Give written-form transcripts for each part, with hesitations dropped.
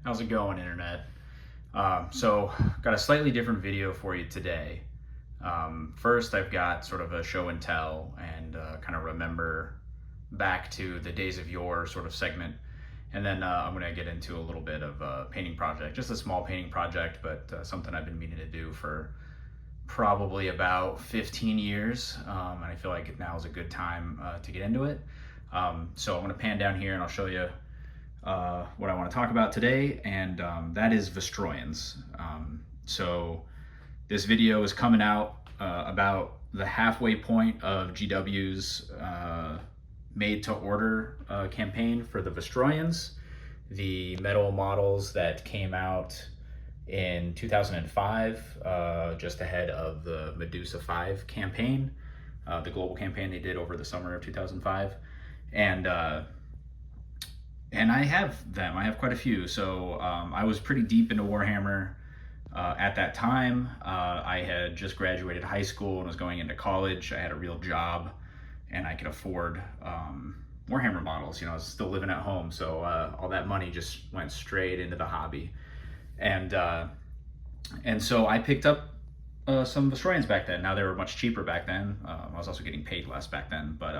How's it going, Internet? So, got a slightly different video for you today. First, I've got sort of a show and tell and kind of remember back to the days of yore sort of segment. And then I'm going to get into a little bit of a painting project, just a small painting project, but something I've been meaning to do for probably about 15 years. And I feel like now is a good time to get into it. So, I'm going to pan down here and I'll show you what I want to talk about today, and that is Vestroyans. So this video is coming out about the halfway point of GW's made to order campaign for the Vestroyans, the metal models that came out in 2005, just ahead of the Medusa 5 campaign, the global campaign they did over the summer of 2005. And I have them. I have quite a few. So I was pretty deep into Warhammer at that time. I had just graduated high school and was going into college. I had a real job, and I could afford Warhammer models. You know, I was still living at home, so all that money just went straight into the hobby. And so I picked up some Vestroyans back then. Now they were much cheaper back then. I was also getting paid less back then, but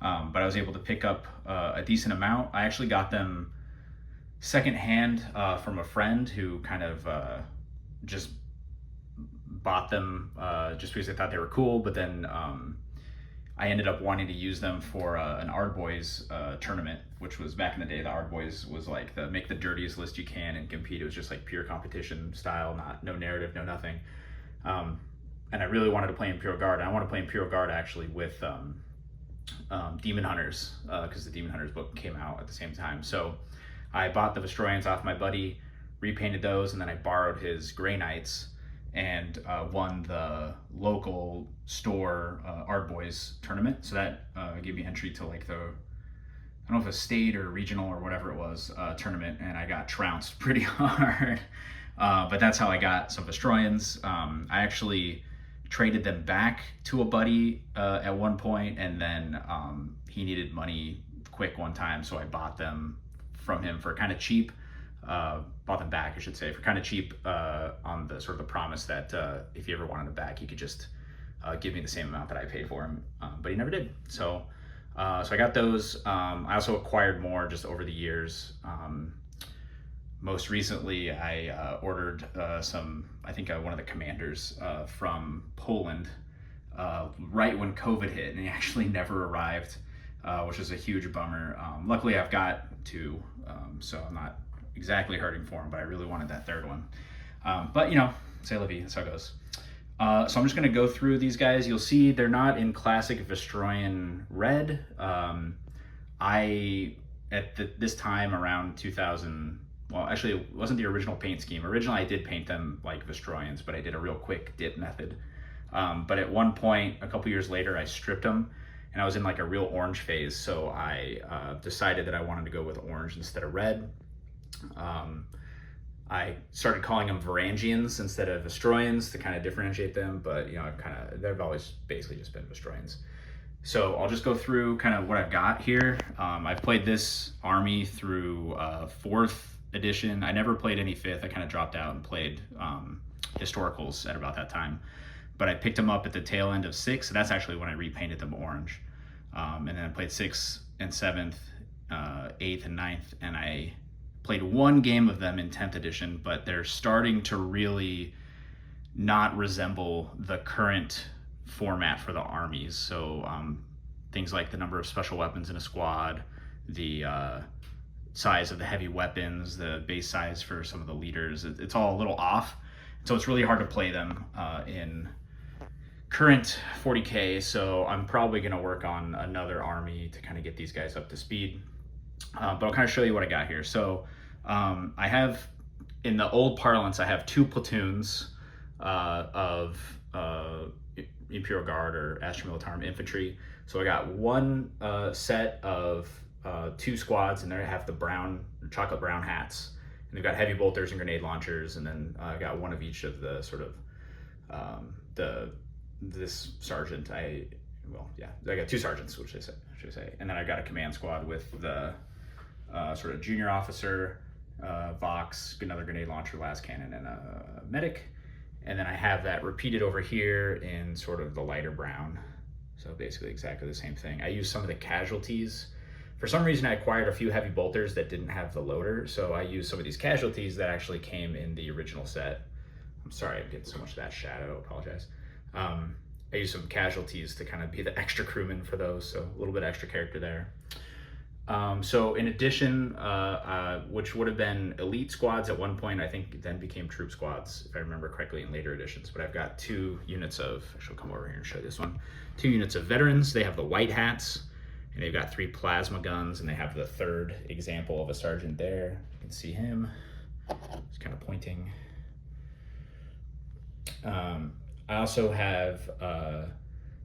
I was able to pick up a decent amount. I actually got them secondhand from a friend who kind of just bought them just because I thought they were cool. But then I ended up wanting to use them for an Ardboys tournament, which was back in the day. The Ardboys was like the make the dirtiest list you can and compete. It was just like pure competition style, no narrative, no nothing. And I really wanted to play Imperial Guard. I want to play Imperial Guard actually with Demon Hunters, because the Demon Hunters book came out at the same time. So I bought the Vestroyans off my buddy, repainted those, and then I borrowed his Grey Knights and won the local store Ardboys tournament. So that gave me entry to like I don't know if a state or regional or whatever it was tournament, and I got trounced pretty hard. But that's how I got some Vestroyans. I actually traded them back to a buddy at one point, and then he needed money quick one time, so I bought them from him for kind of cheap. Bought them back, I should say, for kind of cheap on the sort of the promise that if you ever wanted them back, he could just give me the same amount that I paid for him. But he never did. So I got those. I also acquired more just over the years. Most recently, I ordered I think one of the commanders from Poland right when COVID hit, and he actually never arrived, which is a huge bummer. Luckily, I've got two, so I'm not exactly hurting for him, but I really wanted that third one. But, you know, c'est la vie, that's how it goes. So I'm just going to go through these guys. You'll see they're not in classic Vestroyan red. This time around 2000, well, actually, it wasn't the original paint scheme. Originally, I did paint them like Vestroyans, but I did a real quick dip method. But at one point, a couple years later, I stripped them, and I was in like a real orange phase. So I decided that I wanted to go with orange instead of red. I started calling them Varangians instead of Vestroyans to kind of differentiate them, but you know, they've always basically just been Vestroyans. So I'll just go through kind of what I've got here. I've played this army through 4th edition. I never played any 5th. I kind of dropped out and played historicals at about that time. But I picked them up at the tail end of 6th, so that's actually when I repainted them orange. And then I played 6th and 7th, 8th and 9th, and I played one game of them in 10th edition, but they're starting to really not resemble the current format for the armies. So things like the number of special weapons in a squad, the size of the heavy weapons, the base size for some of the leaders, it's all a little off. So it's really hard to play them in current 40K. So I'm probably going to work on another army to kind of get these guys up to speed. But I'll kind of show you what I got here. So I have, in the old parlance, I have 2 platoons of Imperial Guard or Astra Militarum infantry. So I got one set of 2 squads, and there I have the chocolate brown hats. And they've got heavy bolters and grenade launchers, and then I got one of each of the sort of this sergeant. I got 2 sergeants, should I say, and then I got a command squad with the sort of junior officer Vox, another grenade launcher, las cannon, and a medic. And then I have that repeated over here in sort of the lighter brown. So basically exactly the same thing. I use some of the casualties. For some reason, I acquired a few heavy bolters that didn't have the loader, so I used some of these casualties that actually came in the original set. I'm sorry I'm getting so much of that shadow, I apologize. I used some casualties to kind of be the extra crewman for those, so a little bit extra character there. So in addition, which would have been elite squads at one point, I think then became troop squads, if I remember correctly, in later editions. But I've got 2 units of, actually I'll come over here and show you this one, 2 units of veterans. They have the white hats, and they've got 3 plasma guns, and they have the 3rd example of a sergeant there. You can see him, he's kind of pointing. I also have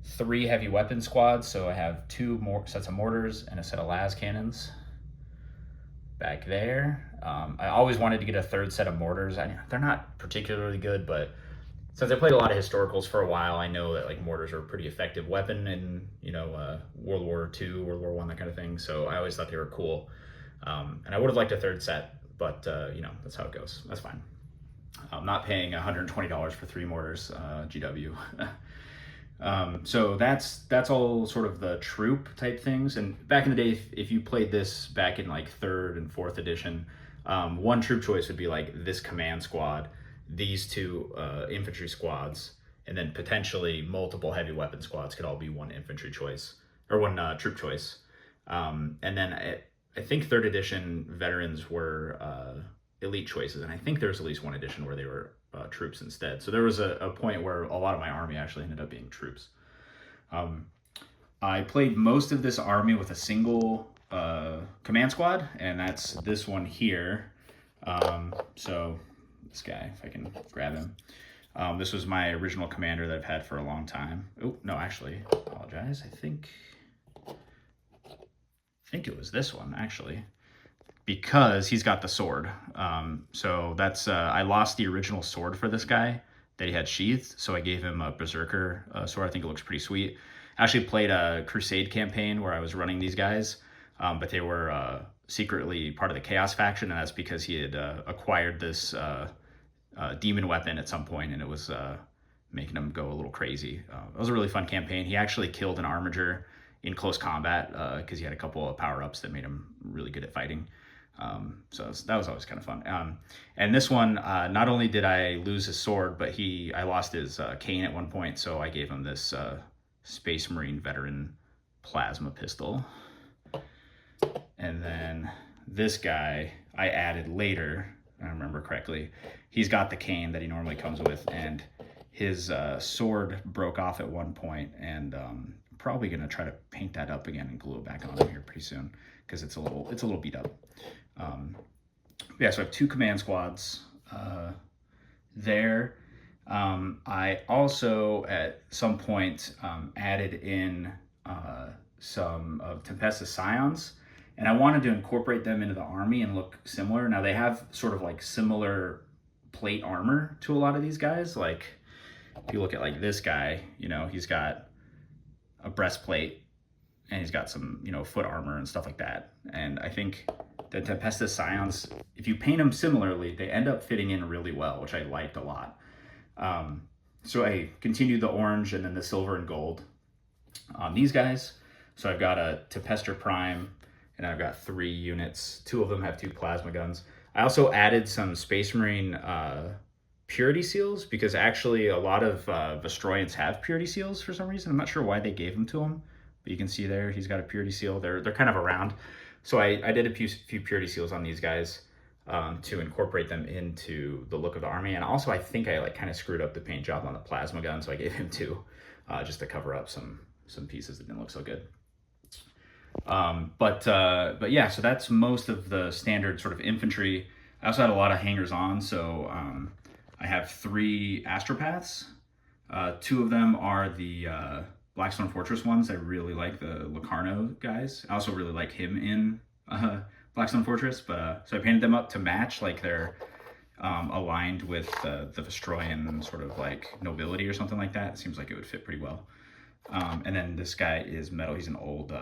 3 heavy weapon squads, so I have 2 more sets of mortars and a set of las cannons back there. I always wanted to get a 3rd set of mortars. They're not particularly good, but since I played a lot of historicals for a while, I know that like mortars are a pretty effective weapon in World War II, World War I, that kind of thing. So I always thought they were cool, and I would have liked a 3rd set, but that's how it goes. That's fine. I'm not paying $120 for 3 mortars, GW. So that's all sort of the troop type things. And back in the day, if you played this back in like 3rd and 4th edition, one troop choice would be like this command squad, these 2 infantry squads, and then potentially multiple heavy weapon squads could all be one infantry choice or one troop choice. And then I think 3rd edition veterans were elite choices, and I think there's at least one edition where they were troops instead. So there was a point where a lot of my army actually ended up being troops. I played most of this army with a single command squad, and that's this one here. So this guy, if I can grab him. This was my original commander that I've had for a long time. Oh, no, actually, apologize. I think it was this one, actually, because he's got the sword. So that's, I lost the original sword for this guy that he had sheathed, so I gave him a Berserker sword. I think it looks pretty sweet. I actually played a Crusade campaign where I was running these guys, but they were secretly part of the Chaos faction, and that's because he had acquired this demon weapon at some point, and it was making him go a little crazy. It was a really fun campaign. He actually killed an Armiger in close combat because he had a couple of power-ups that made him really good at fighting. So that was always kind of fun. And this one, not only did I lose his sword, but I lost his cane at one point, so I gave him this Space Marine veteran plasma pistol. And then this guy I added later, if I remember correctly. He's got the cane that he normally comes with, and his sword broke off at one point, and probably gonna try to paint that up again and glue it back on him here pretty soon because it's a little beat up. Yeah, so I have 2 command squads there. I also at some point added in some of Tempestus Scions, and I wanted to incorporate them into the army and look similar. Now they have sort of like similar plate armor to a lot of these guys. Like if you look at like this guy, he's got a breastplate and he's got some, foot armor and stuff like that. And I think the Tempestus Scions, if you paint them similarly, they end up fitting in really well, which I liked a lot. So I continued the orange and then the silver and gold on these guys. So I've got a Tempestor Prime, and I've got 3 units. 2 of them have 2 plasma guns. I also added some Space Marine purity seals, because actually a lot of Vestroyans have purity seals for some reason. I'm not sure why they gave them to him, but you can see there he's got a purity seal. They're kind of around. So I did a few purity seals on these guys to incorporate them into the look of the army. And also I think I kind of screwed up the paint job on the plasma gun, so I gave him 2 just to cover up some pieces that didn't look so good. But yeah, so that's most of the standard sort of infantry. I also had a lot of hangers on, so I have 3 Astropaths. 2 of them are the Blackstone Fortress ones. I really like the Locarno guys. I also really like him in Blackstone Fortress, but so I painted them up to match, like they're aligned with the Vestroyan sort of like nobility or something like that. It seems like it would fit pretty well. And then this guy is metal. He's an old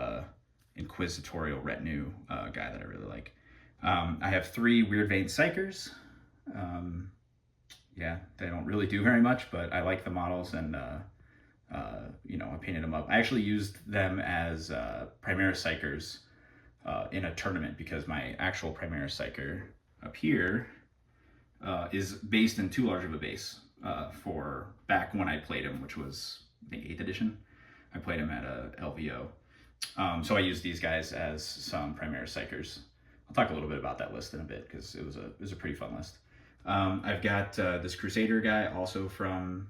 inquisitorial retinue guy that I really like. I have 3 Weird Vein Psychers. Um, yeah, they don't really do very much, but I like the models, and I painted them up. I actually used them as Primaris Psychers in a tournament because my actual Primaris Psyker up here is based in too large of a base for back when I played him, which was, I think, 8th edition. I played him at a LVO. So I used these guys as some Primaris Psychers. I'll talk a little bit about that list in a bit because it was a pretty fun list. I've got this Crusader guy also from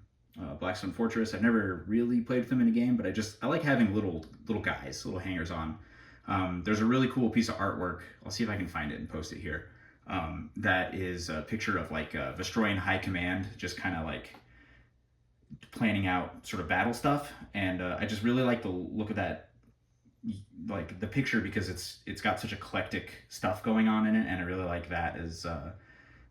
Blackstone Fortress. I've never really played with him in a game, but I like having little guys, little hangers on. There's a really cool piece of artwork. I'll see if I can find it and post it here. That is a picture of like Vestroyan High Command, just kind of like planning out sort of battle stuff, and I just really like the look of that, like the picture, because it's got such eclectic stuff going on in it, and I really like that as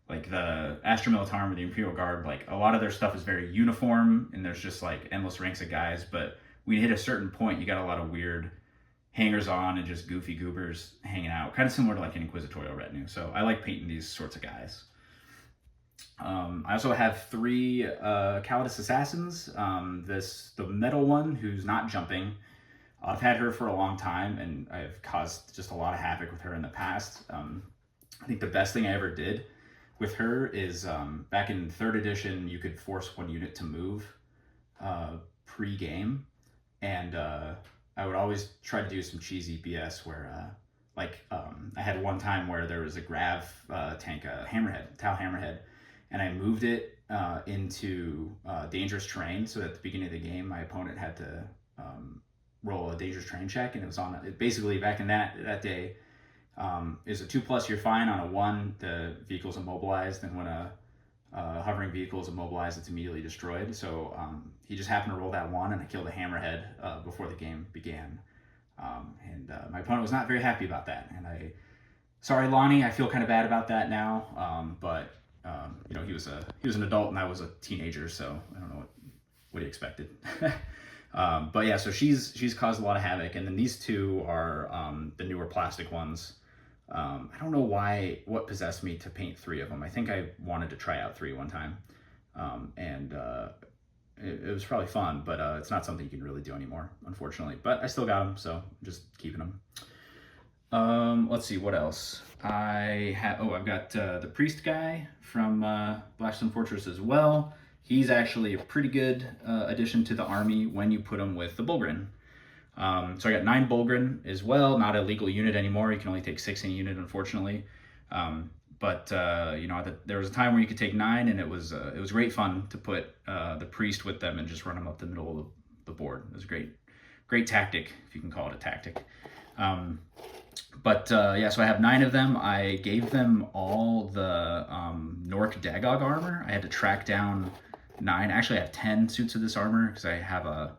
like the Astra Militarum or the Imperial Guard. Like a lot of their stuff is very uniform, and there's just like endless ranks of guys, but when you hit a certain point, you got a lot of weird hangers on and just goofy goobers hanging out, kind of similar to like an Inquisitorial retinue. So I like painting these sorts of guys. I also have 3 Calidus Assassins. The metal one who's not jumping. I've had her for a long time, and I've caused just a lot of havoc with her in the past. I think the best thing I ever did with her is back in 3rd edition, you could force one unit to move pre-game, and I would always try to do some cheesy BS where I had one time where there was a Grav tank, a Hammerhead, Tau Hammerhead, and I moved it into dangerous terrain, so at the beginning of the game, my opponent had to roll a dangerous terrain check, and it was on it. Basically, back in that day, is a 2+, you're fine. On a 1, the vehicle's immobilized, and when a hovering vehicle is immobilized, it's immediately destroyed. So he just happened to roll that 1, and I killed a Hammerhead before the game began. My opponent was not very happy about that, and sorry, Lonnie, I feel kind of bad about that now, but he was an adult and I was a teenager, so I don't know what he expected. But yeah, so she's caused a lot of havoc, and then these 2 are the newer plastic ones. I don't know what possessed me to paint 3 of them. I think I wanted to try out 3 one time, and it was probably fun, but it's not something you can really do anymore, unfortunately. But I still got them, so I'm just keeping them. Let's see, what else? I've got the priest guy from Blackstone Fortress as well. He's actually a pretty good addition to the army when you put him with the Bulgrin. So I got 9 Bulgrin as well, not a legal unit anymore. You can only take 6 in a unit, unfortunately. But there was a time where you could take 9, and it was great fun to put the priest with them and just run them up the middle of the board. It was a great tactic, if you can call it a tactic. So I have 9 of them. I gave them all the Nork Daggog armor. I had to track down 9. Actually, I have 10 suits of this armor because I have a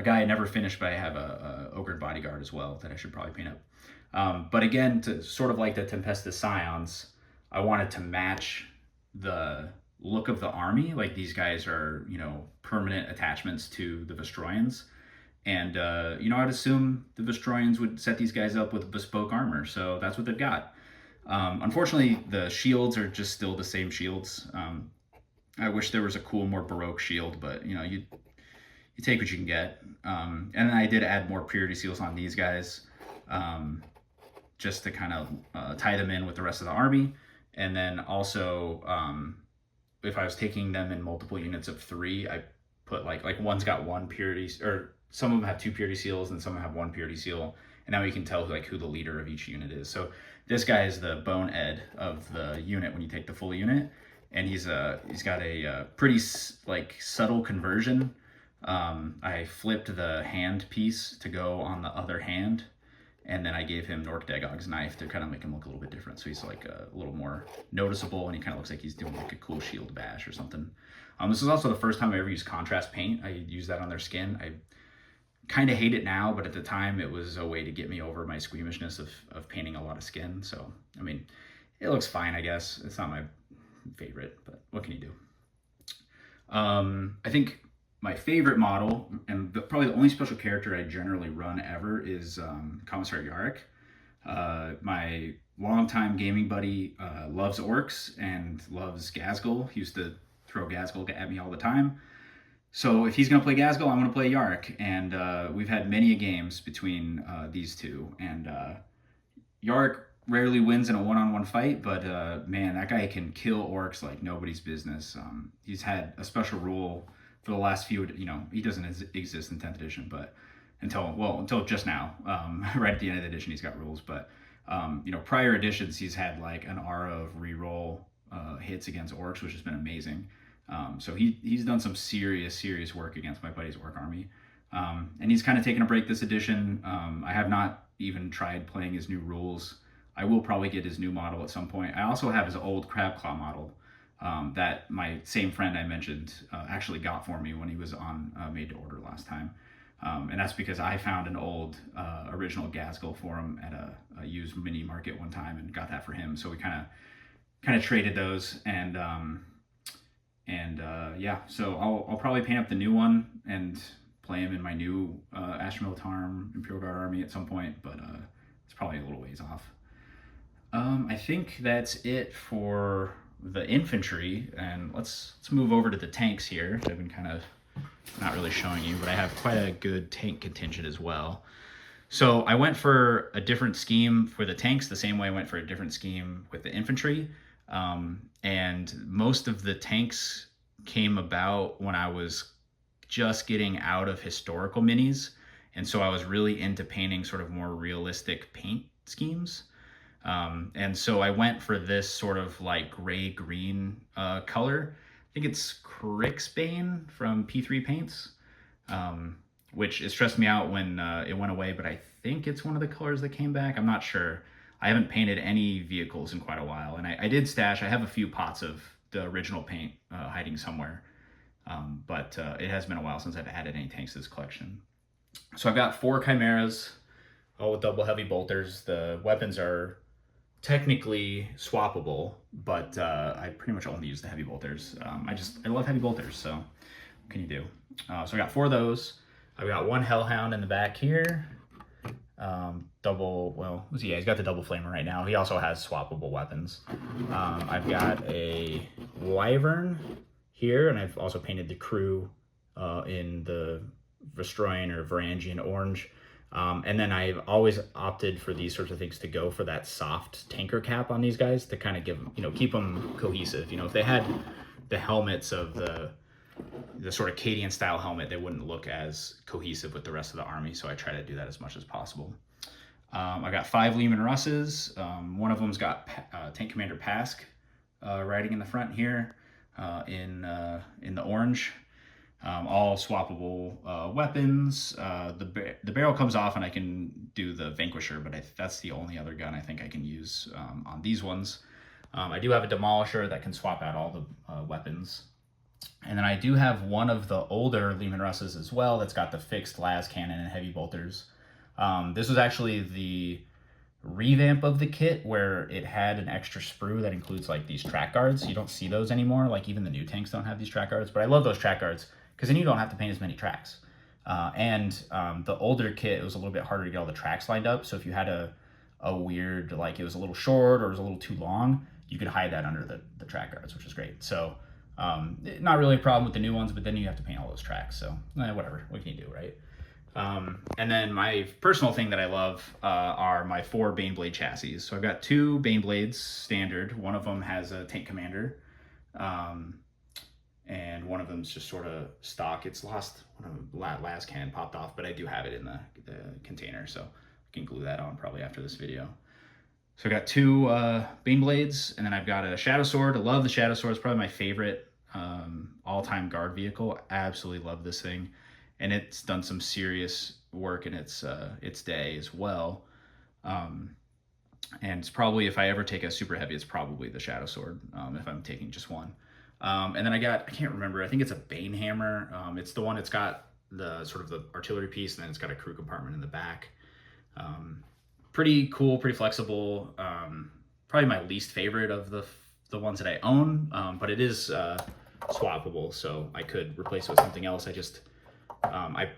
guy I never finished, but I have a Ogre Bodyguard as well that I should probably paint up. But again, to sort of like the Tempestus Scions, I wanted to match the look of the army. Like, these guys are, permanent attachments to the Vestroyans. And, I'd assume the Vestroyans would set these guys up with bespoke armor, so that's what they've got. Unfortunately, the shields are just still the same shields. I wish there was a cool, more Baroque shield, but, you take what you can get. And then I did add more purity seals on these guys, just to kind of tie them in with the rest of the army. And then also, if I was taking them in multiple units of 3, I put like one's got 1 purity, or some of them have 2 purity seals and some have 1 purity seal, and now you can tell who the leader of each unit is. So this guy is the bone ed of the unit when you take the full unit, and he's got a pretty subtle conversion. I flipped the hand piece to go on the other hand, and then I gave him Nork Daggog's knife to kind of make him look a little bit different, so he's like a little more noticeable, and he kind of looks like he's doing like a cool shield bash or something. This is also the first time I ever used contrast paint. I used that on their skin. I kind of hate it now, but at the time it was a way to get me over my squeamishness of painting a lot of skin. So, I mean, it looks fine, I guess. It's not my favorite, but what can you do? I think my favorite model, and probably the only special character I generally run ever, is Commissar Yarrick. longtime gaming buddy, loves orcs and loves Ghazghkull. He used to throw Ghazghkull at me all the time. So if he's going to play Ghazghkull, I'm going to play Yarok. And we've had many games between these two. And Yarok rarely wins in a one-on-one fight, but man, that guy can kill orcs like nobody's business. He's had a special rule for the last few, he doesn't exist in 10th edition, but until just now, right at the end of the edition, he's got rules. But prior editions, he's had like an aura of reroll hits against orcs, which has been amazing. So he's done some serious work against my buddy's orc army. And he's kind of taken a break this edition. I have not even tried playing his new rules. I will probably get his new model at some point. I also have his old Crabclaw model that my same friend I mentioned actually got for me when he was on Made to Order last time. And that's because I found an old original Ghazghkull for him at a used mini market one time and got that for him. So we kind of traded those, and yeah. So I'll probably paint up the new one and play him in my new Astra Militarum Imperial Guard army at some point, but it's probably a little ways off. I think that's it for the infantry, and let's move over to the tanks here. I've been kind of not really showing you, but I have quite a good tank contingent as well. So I went for a different scheme for the tanks the same way I went for a different scheme with the infantry. And most of the tanks came about when I was just getting out of historical minis. And so I was really into painting sort of more realistic paint schemes. And so I went for this sort of like gray-green color. I think it's Crixbane from P3 Paints, which it stressed me out when it went away, but I think it's one of the colors that came back. I'm not sure. I haven't painted any vehicles in quite a while, and I did stash. I have a few pots of the original paint hiding somewhere, but it has been a while since I've added any tanks to this collection. So I've got 4 Chimeras, all with double heavy bolters. The weapons are technically swappable, but I pretty much only use the heavy bolters. I love heavy bolters, so what can you do? So I got 4 of those. I've got 1 Hellhound in the back here. He's got the double flamer right now. He also has swappable weapons. I've got a Wyvern here, and I've also painted the crew in the Vestroyan or Varangian orange. And then I've always opted for these sorts of things to go for that soft tanker cap on these guys to kind of give them, keep them cohesive. If they had the helmets of the sort of Cadian style helmet, they wouldn't look as cohesive with the rest of the army. So I try to do that as much as possible. I got 5 Leman Russes. One of them's got Tank Commander Pask riding in the front here in the orange. All swappable weapons. The barrel comes off and I can do the Vanquisher, but that's the only other gun I think I can use on these ones. I do have a Demolisher that can swap out all the weapons. And then I do have one of the older Leman Russes as well that's got the fixed las cannon and heavy bolters. This was actually the revamp of the kit where it had an extra sprue that includes like these track guards. You don't see those anymore. Like even the new tanks don't have these track guards, but I love those track guards because then you don't have to paint as many tracks. The older kit, it was a little bit harder to get all the tracks lined up. So if you had a weird, like it was a little short or it was a little too long, you could hide that under the track guards, which is great. So not really a problem with the new ones, but then you have to paint all those tracks. So whatever, what can you do, right? And then my personal thing that I love are my 4 Baneblade chassis. So I've got 2 Baneblades standard. One of them has a Tank Commander, and one of them's just sort of stock. It's lost, one of the last can popped off, but I do have it in the container, so I can glue that on probably after this video. So I got 2 Baneblades, and then I've got a Shadow Sword. I love the Shadow Sword. It's probably my favorite all-time guard vehicle. Absolutely love this thing. And it's done some serious work in its day as well. And it's probably, if I ever take a super heavy, it's probably the Shadow Sword, if I'm taking just one. And then I can't remember, I think it's a Bane Hammer. It's the one that's got the sort of the artillery piece, and then it's got a crew compartment in the back. Pretty cool, pretty flexible. Probably my least favorite of the ones that I own, but it is swappable, so I could replace it with something else. I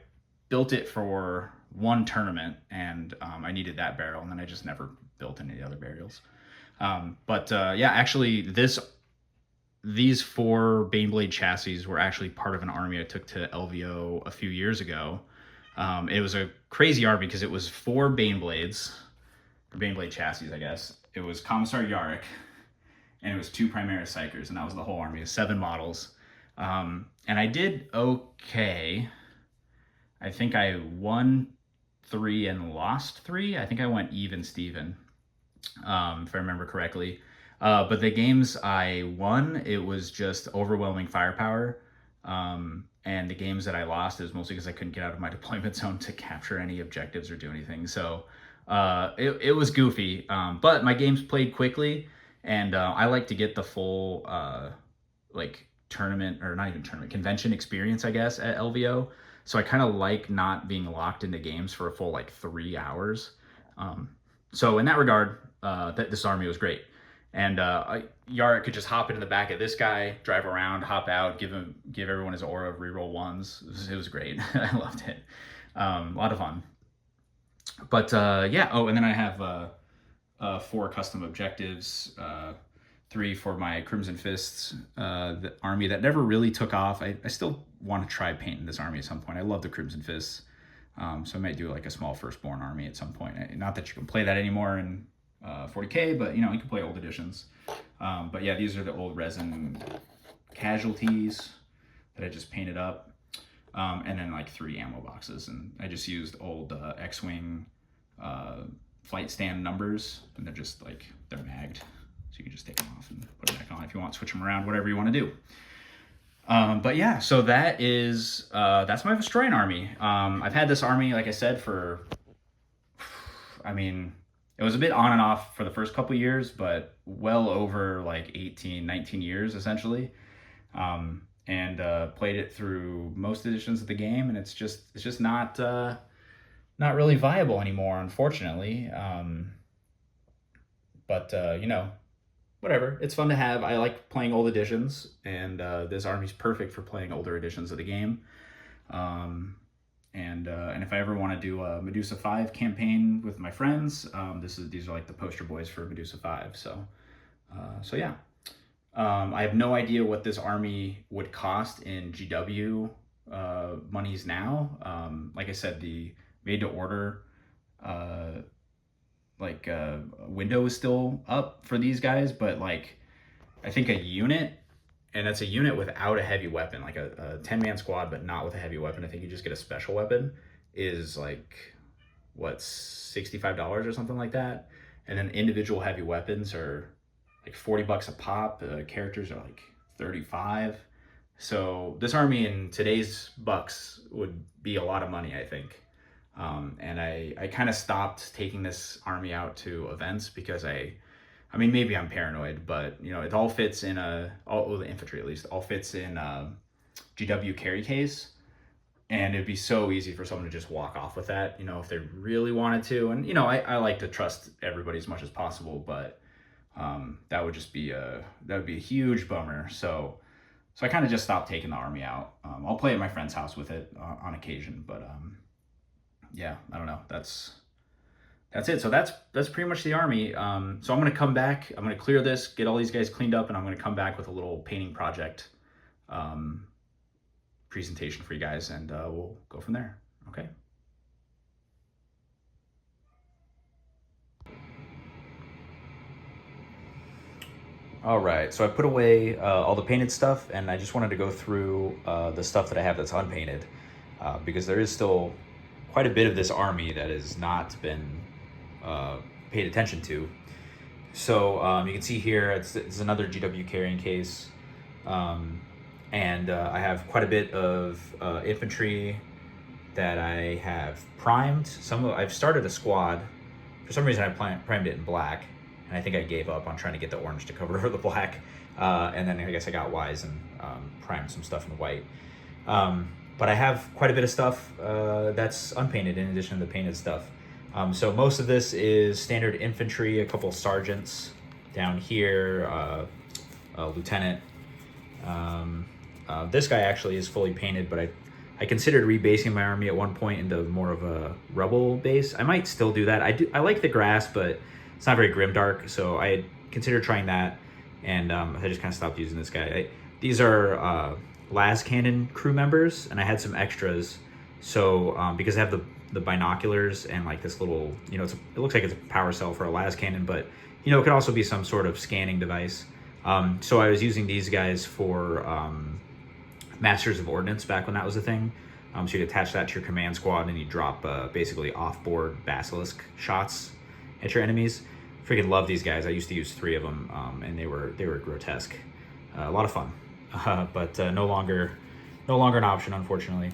built it for one tournament, and I needed that barrel, and then I just never built any other burials. Yeah, actually, these 4 Baneblade chassis were actually part of an army I took to LVO a few years ago. It was a crazy army because it was 4 Baneblades, or Baneblade chassis, I guess. It was Commissar Yarrick, and it was 2 Primaris Psykers, and that was the whole army, 7 models. And I did okay. I think I won 3 and lost 3. I think I went even Steven, if I remember correctly. But the games I won, it was just overwhelming firepower. And the games that I lost is mostly because I couldn't get out of my deployment zone to capture any objectives or do anything. So it was goofy. But my games played quickly, and I like to get the full like tournament, or not even tournament, convention experience, I guess, at LVO. So I kind of like not being locked into games for a full like 3 hours. So in that regard, this army was great. And Yarrick could just hop into the back of this guy, drive around, hop out, give everyone his aura of reroll 1s. It was great. I loved it. A lot of fun. But yeah. Oh, and then I have 4 custom objectives. 3 for my Crimson Fists, the army that never really took off. I still want to try painting this army at some point. I love the Crimson Fists. So I might do like a small Firstborn army at some point. Not that you can play that anymore in 40K, but you can play old editions. But yeah, these are the old resin casualties that I just painted up. And then like 3 ammo boxes. And I just used old X-Wing flight stand numbers, and they're just like, they're magged. So you can just take them off and put them back on if you want, switch them around, whatever you want to do. But yeah, so that is, that's my Vestroyan army. I've had this army, like I said, for, it was a bit on and off for the first couple years, but well over like 18, 19 years, essentially. And played it through most editions of the game, and it's just not really viable anymore, unfortunately. Whatever. It's fun to have. I like playing old editions, and this army's perfect for playing older editions of the game. And if I ever want to do a Medusa 5 campaign with my friends, these are like the poster boys for Medusa 5. So yeah. I have no idea what this army would cost in GW monies now. Like I said, the made to order window is still up for these guys, but like I think a unit, and that's a unit without a heavy weapon, like a 10-man squad but not with a heavy weapon. I think you just get a special weapon, is like what, $65 or something like that. And then individual heavy weapons are like $40 a pop. Characters are like 35. So this army in today's bucks would be a lot of money, I think. And I kind of stopped taking this army out to events because maybe I'm paranoid, but it all fits in the infantry at least, all fits in GW carry case. And it'd be so easy for someone to just walk off with that, if they really wanted to. And, I like to trust everybody as much as possible, but that would be a huge bummer. So I kind of just stopped taking the army out. I'll play at my friend's house with it on occasion, but yeah, I don't know. That's it. So that's pretty much the army. So I'm going to come back. I'm going to clear this, get all these guys cleaned up, and I'm going to come back with a little painting project presentation for you guys, and we'll go from there. Okay. All right, so I put away all the painted stuff, and I just wanted to go through the stuff that I have that's unpainted, because there is still quite a bit of this army that has not been paid attention to. So you can see here, it's another GW carrying case, and I have quite a bit of infantry that I have primed. I've started a squad. For some reason, I primed it in black, and I think I gave up on trying to get the orange to cover over the black. And then I guess I got wise and primed some stuff in white. But I have quite a bit of stuff that's unpainted in addition to the painted stuff. So most of this is standard infantry, a couple sergeants down here, a lieutenant. This guy actually is fully painted, but I considered rebasing my army at one point into more of a rebel base. I might still do that. I like the grass, but it's not very grimdark, so I had considered trying that, and I just kind of stopped using this guy. These are las cannon crew members, and I had some extras, so because I have the binoculars and like this little, you know, it looks like it's a power cell for a las cannon, but you know, it could also be some sort of scanning device. So I was using these guys for Masters of Ordnance back when that was a thing. So you'd attach that to your command squad and you drop basically off-board basilisk shots at your enemies. Freaking love these guys. I used to use 3 of them, and they were grotesque. A lot of fun, but no longer an option, unfortunately.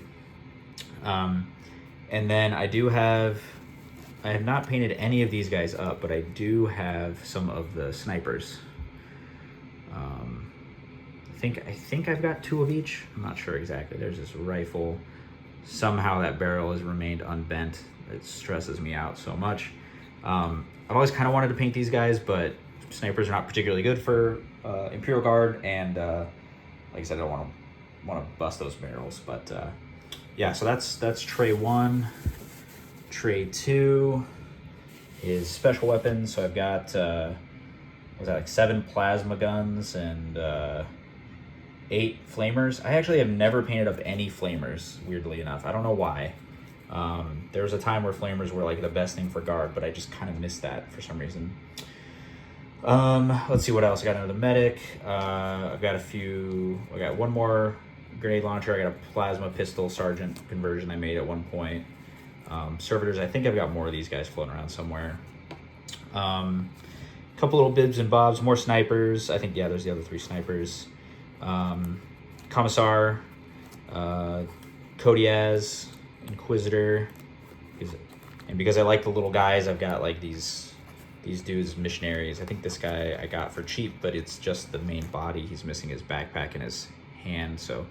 And then I have not painted any of these guys up, but I do have some of the snipers. I think I've got 2 of each. I'm not sure exactly. There's this rifle. Somehow that barrel has remained unbent. It stresses me out so much. I've always kind of wanted to paint these guys, but snipers are not particularly good for Imperial Guard, and like I said, I don't want to bust those barrels. But yeah, so that's tray 1. Tray 2 is special weapons. So I've got was that like 7 plasma guns and 8 flamers. I actually have never painted up any flamers, weirdly enough. I don't know why. There was a time where flamers were like the best thing for guard, but I just kind of missed that for some reason. Let's see what else. I got another medic. I've got I got 1 more grenade launcher. I got a plasma pistol sergeant conversion I made at one point. Servitors, I think I've got more of these guys floating around somewhere. Couple little bibs and bobs, more snipers. I think, yeah, there's the other 3 snipers. Commissar, Kodiaz, Inquisitor, and because I like the little guys, I've got like these dudes, missionaries. I think this guy I got for cheap, but it's just the main body. He's missing his backpack and his hand, so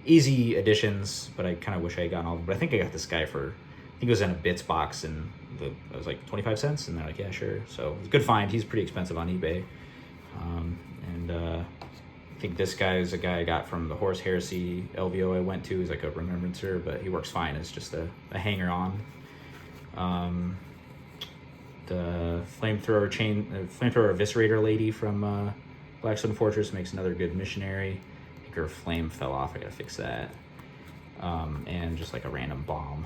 easy additions, but I kind of wish I had gotten all of them. But I think I got this guy for, I think it was in a bits box, and it was like 25 cents, and they're like, yeah, sure. So it's a good find. He's pretty expensive on eBay. I think this guy is a guy I got from the Horus Heresy LVO I went to. He's like a remembrancer, but he works fine as just a hanger on. The flamethrower eviscerator lady from Blackstone Fortress makes another good missionary. I think her flame fell off. I gotta fix that. And just like a random bomb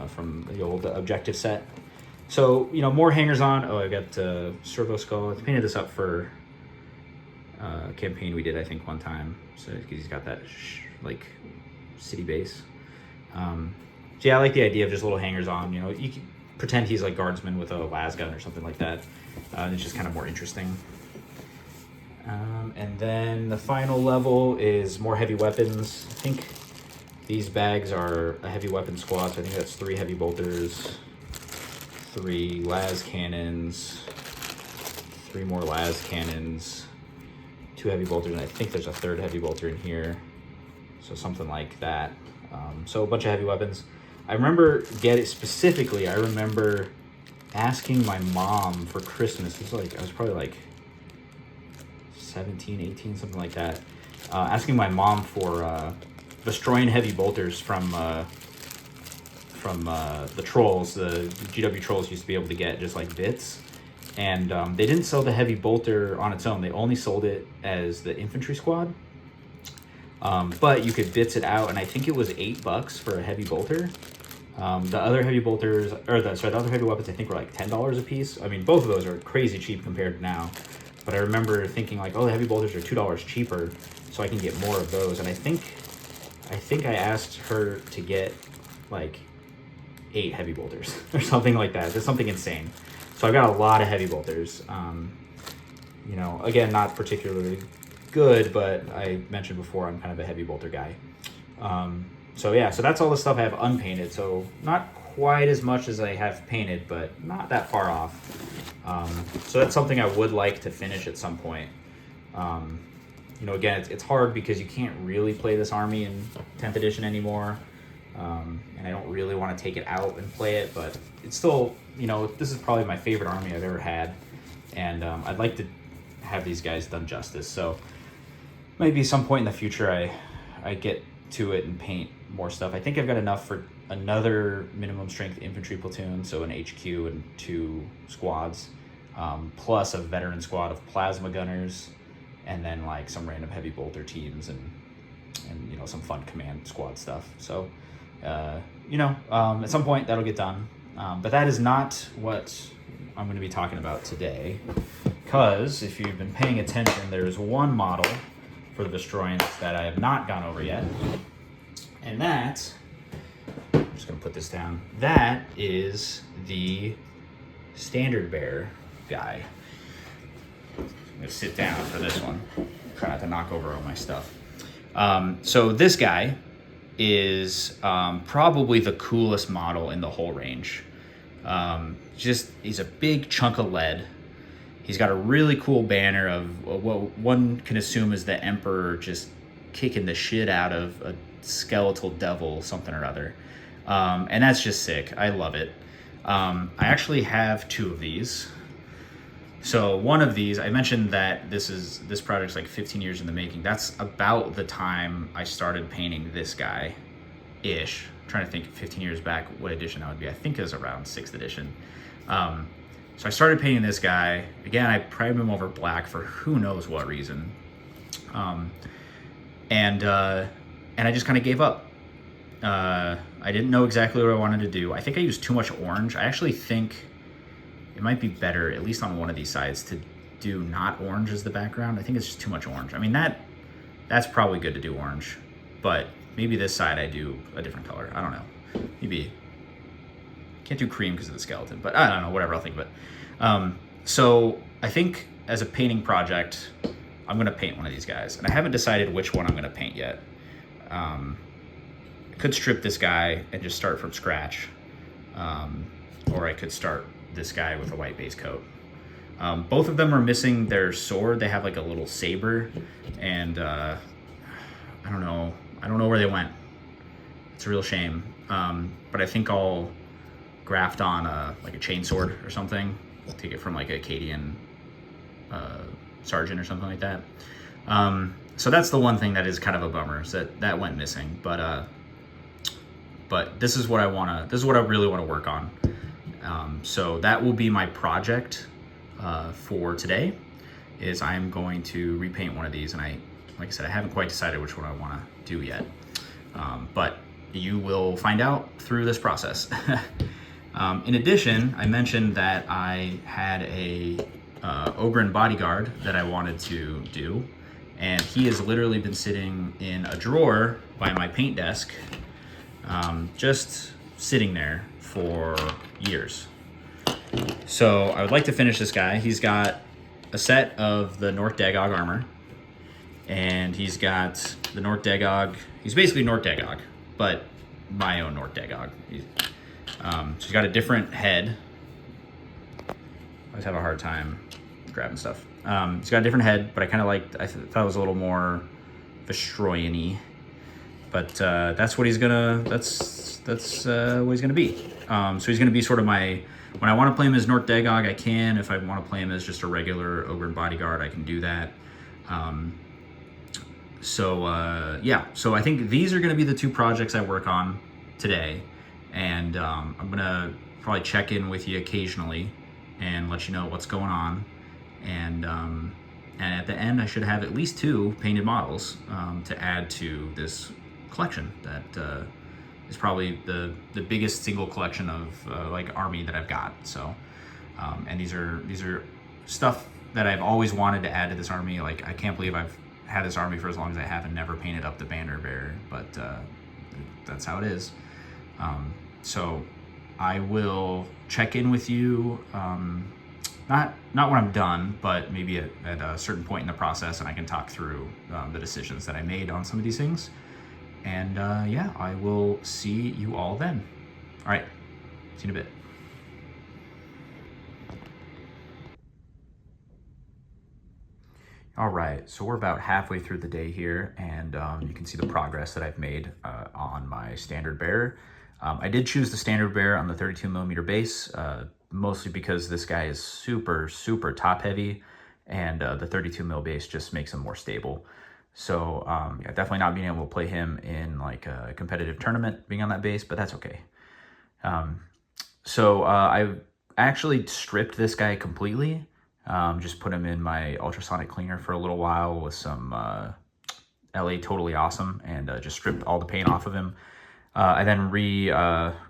from the old objective set. So, you know, more hangers on. Oh, I got Servo Skull. I painted this up for campaign we did, I think, one time. So he's got that like city base. So yeah, I like the idea of just little hangers on. You know, you can pretend he's like guardsman with a las gun or something like that. It's just kind of more interesting. And then the final level is more heavy weapons. I think these bags are a heavy weapon squad, so I think that's 3 heavy bolters, 3 las cannons, 3 more las cannons, 2 heavy bolters, and I think there's a 3rd heavy bolter in here, so something like that. So a bunch of heavy weapons. I remember I remember asking my mom for Christmas. It was like, I was probably like 17, 18, something like that. Asking my mom for destroying heavy bolters from the trolls. The GW trolls used to be able to get just like bits. And they didn't sell the heavy bolter on its own. They only sold it as the infantry squad. But you could bits it out, and I think it was $8 for a heavy bolter. The other heavy bolters, the other heavy weapons, I think were like $10 a piece. I mean, both of those are crazy cheap compared to now. But I remember thinking like, oh, the heavy bolters are $2 cheaper, so I can get more of those. And I think I asked her to get like 8 heavy bolters or something like that. Just something insane. So I've got a lot of heavy bolters. You know, again, not particularly good, but I mentioned before I'm kind of a heavy bolter guy. So yeah, so that's all the stuff I have unpainted. So not quite as much as I have painted, but not that far off. So that's something I would like to finish at some point. You know, again, it's hard because you can't really play this army in 10th edition anymore. And I don't really want to take it out and play it, but it's still, you know, this is probably my favorite army I've ever had. And I'd like to have these guys done justice. So maybe some point in the future I get to it and paint more stuff. I think I've got enough for another minimum strength infantry platoon, so an HQ and 2 squads. plus a veteran squad of plasma gunners, and then like some random heavy bolter teams and you know, some fun command squad stuff. So you know, at some point that'll get done, but that is not what I'm going to be talking about today, because if you've been paying attention, there's one model for the Destroyance that I have not gone over yet, and that, I'm just going to put this down, that is the Standard Bearer guy. I'm going to sit down for this one, try not to knock over all my stuff. So this guy is probably the coolest model in the whole range. He's a big chunk of lead. He's got a really cool banner of what one can assume is the Emperor just kicking the shit out of a skeletal devil, something or other. And that's just sick. I love it. I actually have two of these. So one of these, I mentioned that this project's like 15 years in the making. That's about the time I started painting this guy-ish. I'm trying to think 15 years back what edition that would be. I think it was around 6th edition. So I started painting this guy. Again, I primed him over black for who knows what reason. And I just kind of gave up. I didn't know exactly what I wanted to do. I think I used too much orange. I actually think it might be better, at least on one of these sides, to do not orange as the background. I think it's just too much orange. I mean, that's probably good to do orange, but maybe this side I do a different color. I don't know. Maybe can't do cream because of the skeleton, but I don't know, whatever, I'll think of it. So I think as a painting project, I'm gonna paint one of these guys, and I haven't decided which one I'm gonna paint yet. I could strip this guy and just start from scratch, or I could start this guy with a white base coat. Both of them are missing their sword. They have like a little saber, and I don't know where they went. It's a real shame. But I think I'll graft on like a chainsword or something. Take it from like a Acadian sergeant or something like that. So that's the one thing that is kind of a bummer, is that went missing. But this is what I really want to work on. So that will be my project for today, is I'm going to repaint one of these, and like I said, I haven't quite decided which one I want to do yet, but you will find out through this process. In addition, I mentioned that I had a Ogryn bodyguard that I wanted to do, and he has literally been sitting in a drawer by my paint desk, just sitting there for years. So I would like to finish this guy. He's got a set of the Nort Dagog armor, and he's got the Nort Dagog. He's basically Nort Dagog, but my own Nort Dagog. So he's got a different head. I always have a hard time grabbing stuff. He's got a different head, but I kind of liked, thought it was a little more Vestroyan-y. But that's what he's gonna, that's what he's gonna be. So he's gonna be sort of my, when I want to play him as Nort Dagog, I can. If I want to play him as just a regular Ogryn bodyguard, I can do that. Yeah, so I think these are gonna be the two projects I work on today. And I'm gonna probably check in with you occasionally and let you know what's going on. And at the end, I should have at least 2 painted models to add to this collection that is probably the biggest single collection of like army that I've got. So, and these are stuff that I've always wanted to add to this army. Like, I can't believe I've had this army for as long as I have and never painted up the Standard Bearer, but that's how it is. So I will check in with you, not when I'm done, but maybe at a certain point in the process, and I can talk through the decisions that I made on some of these things. And yeah, I will see you all then. All right, see you in a bit. All right, so we're about halfway through the day here, and you can see the progress that I've made on my Standard Bearer. I did choose the Standard Bearer on the 32mm base, mostly because this guy is super, super top heavy, and the 32mm base just makes him more stable. So yeah, definitely not being able to play him in like a competitive tournament being on that base, but that's okay. So I actually stripped this guy completely. Just put him in my ultrasonic cleaner for a little while with some LA Totally Awesome, and just stripped all the paint off of him. I then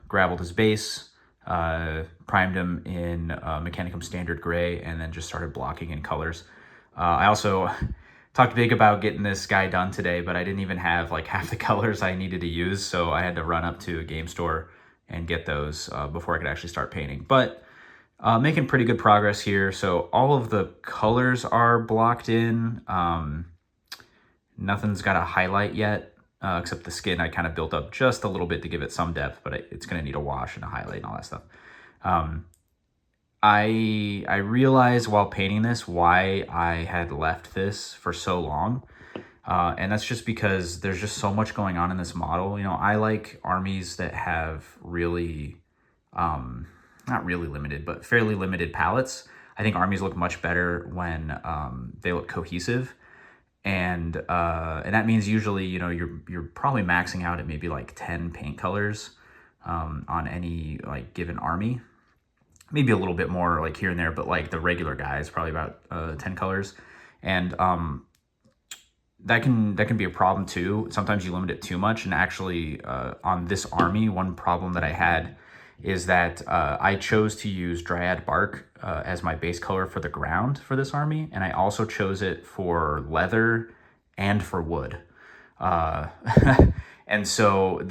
gravelled his base, primed him in Mechanicum Standard Gray, and then just started blocking in colors. I also talked big about getting this guy done today, but I didn't even have like half the colors I needed to use, so I had to run up to a game store and get those before I could actually start painting. But making pretty good progress here. So all of the colors are blocked in. Nothing's got a highlight yet, except the skin I kind of built up just a little bit to give it some depth, but it's going to need a wash and a highlight and all that stuff. I realized while painting this why I had left this for so long. And that's just because there's just so much going on in this model. You know, I like armies that have really, not really limited, but fairly limited palettes. I think armies look much better when they look cohesive. And that means usually, you know, you're probably maxing out at maybe like 10 paint colors on any like given army. Maybe a little bit more like here and there, but like the regular guys probably about 10 colors. And that can be a problem too. Sometimes you limit it too much. And actually on this army, one problem that I had is that I chose to use Dryad Bark as my base color for the ground for this army. And I also chose it for leather and for wood. And so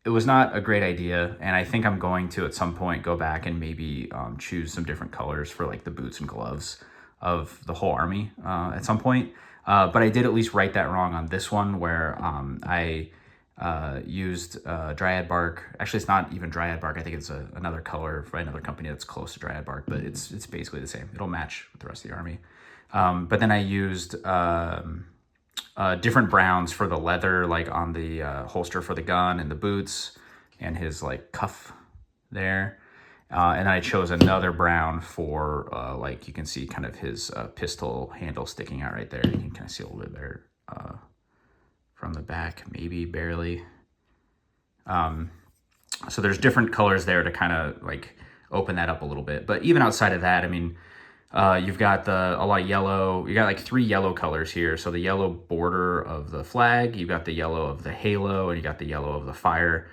it was not a great idea. And I think I'm going to at some point go back and maybe choose some different colors for like the boots and gloves of the whole army at some point. But I did at least right that wrong on this one where I used Dryad Bark. Actually, it's not even Dryad Bark. I think it's another color by another company that's close to Dryad Bark, but it's basically the same. It'll match with the rest of the army. But then I used different browns for the leather, like on the holster for the gun and the boots and his like cuff there. And then I chose another brown for like you can see kind of his pistol handle sticking out right there. You can kind of see a little bit there from the back, maybe barely. So there's different colors there to kind of like open that up a little bit. But even outside of that, I mean, you've got a lot of yellow. You got like 3 yellow colors here. So the yellow border of the flag, you got the yellow of the halo, and you got the yellow of the fire.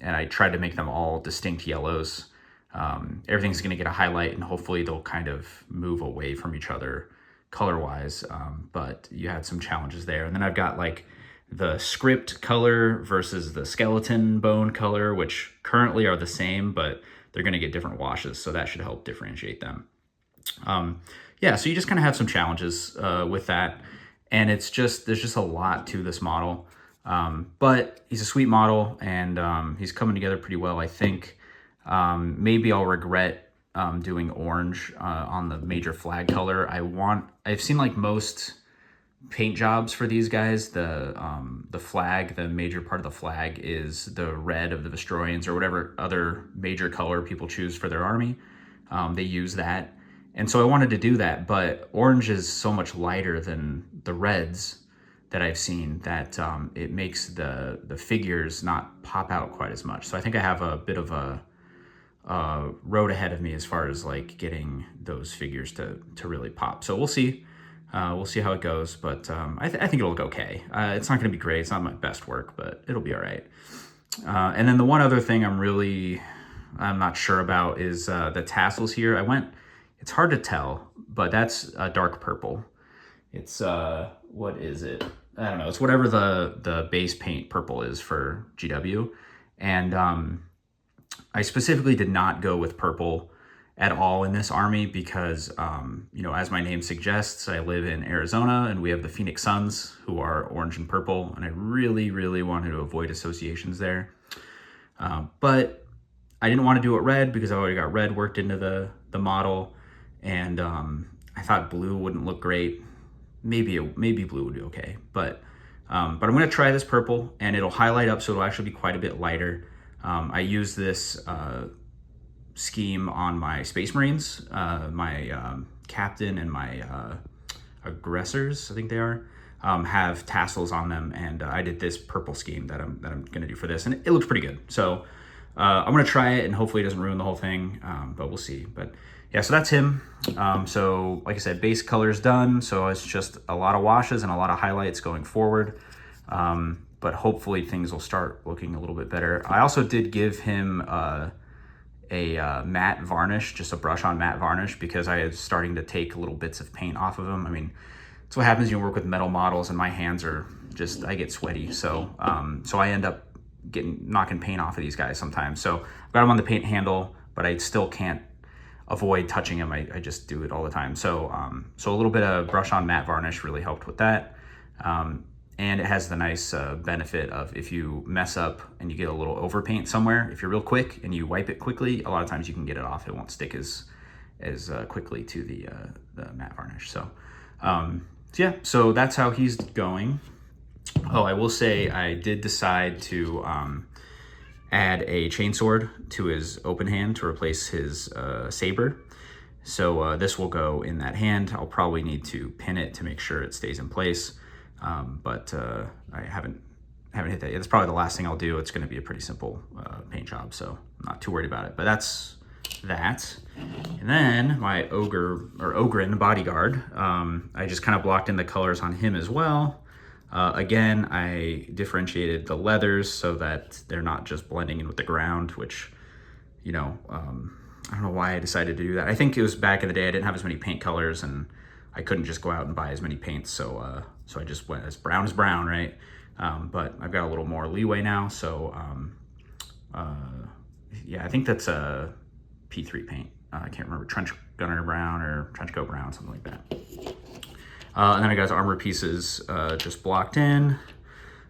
And I tried to make them all distinct yellows. Everything's going to get a highlight, and hopefully they'll kind of move away from each other color-wise. But you had some challenges there. And then I've got like the script color versus the skeleton bone color, which currently are the same, but they're going to get different washes. So that should help differentiate them. Yeah, so you just kind of have some challenges with that. And there's just a lot to this model. But he's a sweet model, and he's coming together pretty well, I think. Maybe I'll regret doing orange on the major flag color. I've seen like most paint jobs for these guys, the flag, the major part of the flag is the red of the Vestroians or whatever other major color people choose for their army. They use that. And so I wanted to do that, but orange is so much lighter than the reds that I've seen that it makes the figures not pop out quite as much. So I think I have a bit of a road ahead of me as far as like getting those figures to really pop. So we'll see. We'll see how it goes, but I think it'll look okay. It's not going to be great. It's not my best work, but it'll be all right. And then the one other thing I'm not sure about is the tassels here. It's hard to tell, but that's a dark purple. It's, what is it? I don't know. It's whatever the base paint purple is for GW. And I specifically did not go with purple at all in this army because, you know, as my name suggests, I live in Arizona and we have the Phoenix Suns who are orange and purple. And I really, really wanted to avoid associations there. But I didn't want to do it red because I already got red worked into the model. And I thought blue wouldn't look great. Maybe blue would be okay. But I'm going to try this purple and it'll highlight up so it'll actually be quite a bit lighter. I use this scheme on my Space Marines, my captain and my aggressors, I think they are, have tassels on them, and I did this purple scheme that I'm going to do for this, and it looks pretty good. So I'm gonna try it and hopefully it doesn't ruin the whole thing, but we'll see. But yeah, so that's him. So like I said, base color is done. So it's just a lot of washes and a lot of highlights going forward. But hopefully things will start looking a little bit better. I also did give him a matte varnish, just a brush on matte varnish, because I was starting to take little bits of paint off of him. I mean, that's what happens when you work with metal models, and my hands are just, I get sweaty. So, so I end up knocking paint off of these guys sometimes. So I've got him on the paint handle, but I still can't avoid touching him. I just do it all the time. So, so a little bit of brush on matte varnish really helped with that. And it has the nice benefit of if you mess up and you get a little overpaint somewhere, if you're real quick and you wipe it quickly, a lot of times you can get it off. It won't stick as quickly to the matte varnish. So, so yeah, so that's how he's going. Oh, I will say I did decide to add a chainsword to his open hand to replace his saber. So this will go in that hand. I'll probably need to pin it to make sure it stays in place. But I haven't hit that yet. That's probably the last thing I'll do. It's going to be a pretty simple paint job, so I'm not too worried about it. But that's that. And then my Ogryn bodyguard, I just kind of blocked in the colors on him as well. Again, I differentiated the leathers so that they're not just blending in with the ground, which, you know, I don't know why I decided to do that. I think it was back in the day I didn't have as many paint colors and I couldn't just go out and buy as many paints, so so I just went as brown, right? But I've got a little more leeway now, so yeah, I think that's a P3 paint. I can't remember, Trench Gunner Brown or Trench Coat Brown, something like that. And then I got his armor pieces just blocked in,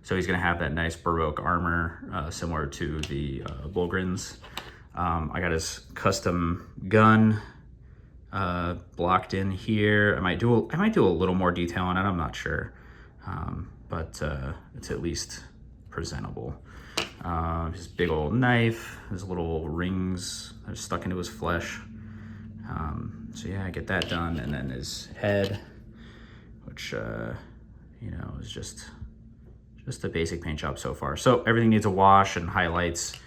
so he's gonna have that nice Baroque armor similar to the Bullgryns. I got his custom gun blocked in here. I might do a little more detail on it, I'm not sure, but it's at least presentable. His big old knife, his little rings are stuck into his flesh. So yeah, I get that done, and then his head, which you know, is just a basic paint job so far. So everything needs a wash and highlights,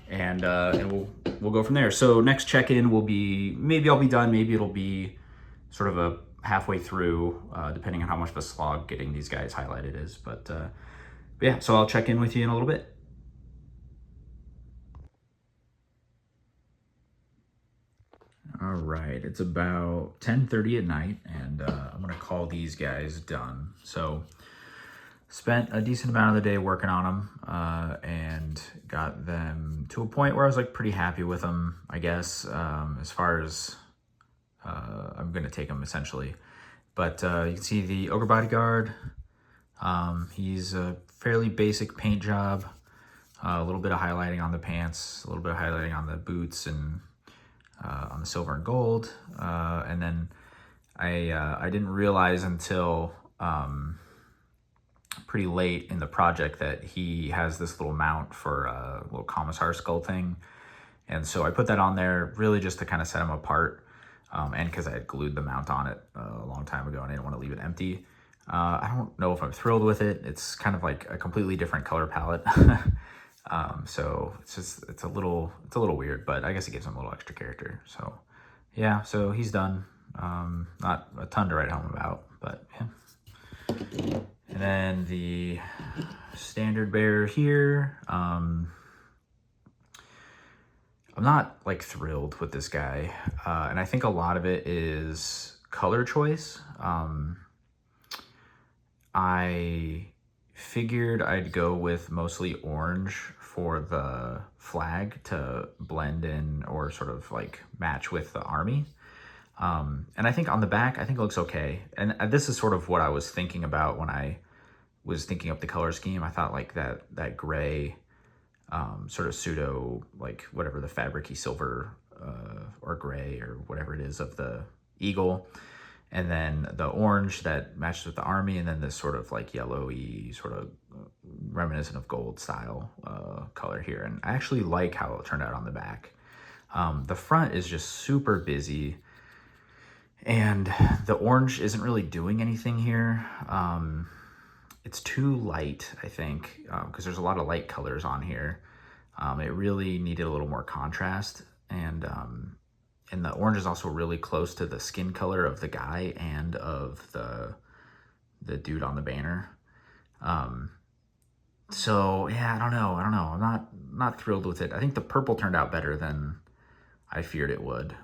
and we'll go from there. So next check-in will be, maybe I'll be done, maybe it'll be sort of a halfway through, depending on how much of a slog getting these guys highlighted is. But yeah, so I'll check in with you in a little bit. All right, it's about 10:30 at night, and I'm gonna call these guys done. So spent a decent amount of the day working on them, and got them to a point where I was like pretty happy with them, I guess, as far as I'm gonna take them essentially. But you can see the Ogre Bodyguard. He's a fairly basic paint job, a little bit of highlighting on the pants, a little bit of highlighting on the boots, and on the silver and gold. And then I didn't realize until pretty late in the project that he has this little mount for a little commissar skull thing. And so I put that on there really just to kind of set him apart, and because I had glued the mount on it a long time ago and I didn't want to leave it empty. I don't know if I'm thrilled with it. It's kind of like a completely different color palette. So it's a little weird, but I guess it gives him a little extra character. So yeah, so he's done. Not a ton to write home about, but yeah. And then the standard bearer here, I'm not like thrilled with this guy. And I think a lot of it is color choice. I figured I'd go with mostly orange for the flag to blend in or sort of like match with the army. And I think on the back, I think it looks okay. And this is sort of what I was thinking about when I was thinking up the color scheme. I thought like that gray, sort of pseudo, like whatever the fabric-y silver or gray or whatever it is of the eagle. And then the orange that matches with the army, and then this sort of like yellowy, sort of reminiscent of gold style color here. And I actually like how it turned out on the back. The front is just super busy, and the orange isn't really doing anything here. It's too light, I think, because there's a lot of light colors on here. It really needed a little more contrast, and the orange is also really close to the skin color of the guy and of the dude on the banner. So yeah, I don't know. I'm not thrilled with it. I think the purple turned out better than I feared it would,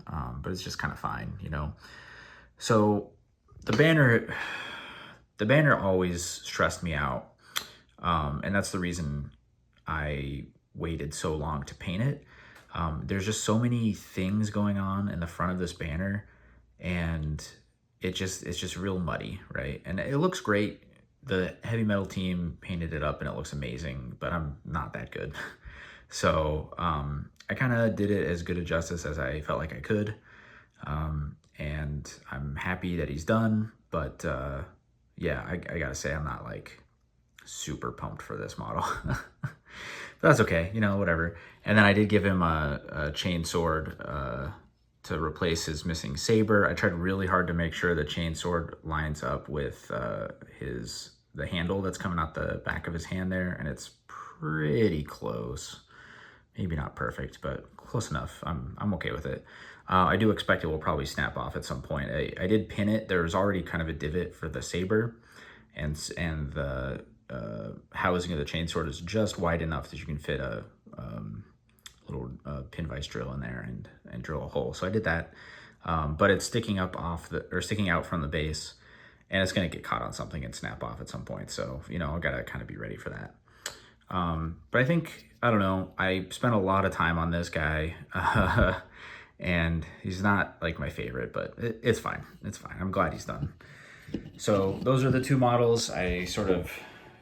but it's just kind of fine, you know. So the banner always stressed me out, and that's the reason I waited so long to paint it. There's just so many things going on in the front of this banner, and it's just real muddy, right? And it looks great. The heavy metal team painted it up and it looks amazing, but I'm not that good. So I kind of did it as good a justice as I felt like I could. And I'm happy that he's done, but yeah, I gotta say I'm not like super pumped for this model. But that's okay, you know, whatever. And then I did give him a chain sword to replace his missing saber. I tried really hard to make sure the chain sword lines up with the handle that's coming out the back of his hand there, and it's pretty close. Maybe not perfect, but close enough. I'm okay with it. I do expect it will probably snap off at some point. I did pin it. There's already kind of a divot for the saber, and the housing of the chainsword is just wide enough that you can fit a little pin vise drill in there and drill a hole. So I did that, but it's sticking up sticking out from the base, and it's going to get caught on something and snap off at some point. So, you know, I got to kind of be ready for that. But I think, I don't know, I spent a lot of time on this guy, and he's not like my favorite, but it's fine. It's fine. I'm glad he's done. So those are the two models I sort of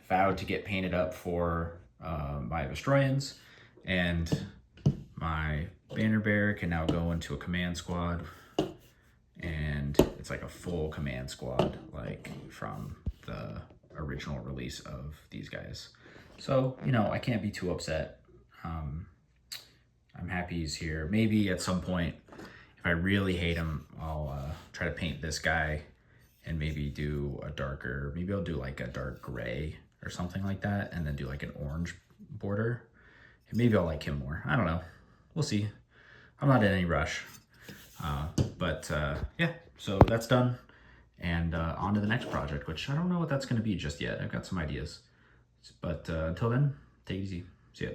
vowed to get painted up for my Vestroyans, and my banner bearer can now go into a command squad, and it's like a full command squad, like from the original release of these guys. So, you know, I can't be too upset. I'm happy he's here. Maybe at some point, if I really hate him, I'll try to paint this guy and maybe do a darker, maybe I'll do like a dark gray or something like that, and then do like an orange border. And maybe I'll like him more. I don't know. We'll see. I'm not in any rush. But yeah, so that's done. And on to the next project, which I don't know what that's going to be just yet. I've got some ideas. But until then, take it easy. See ya.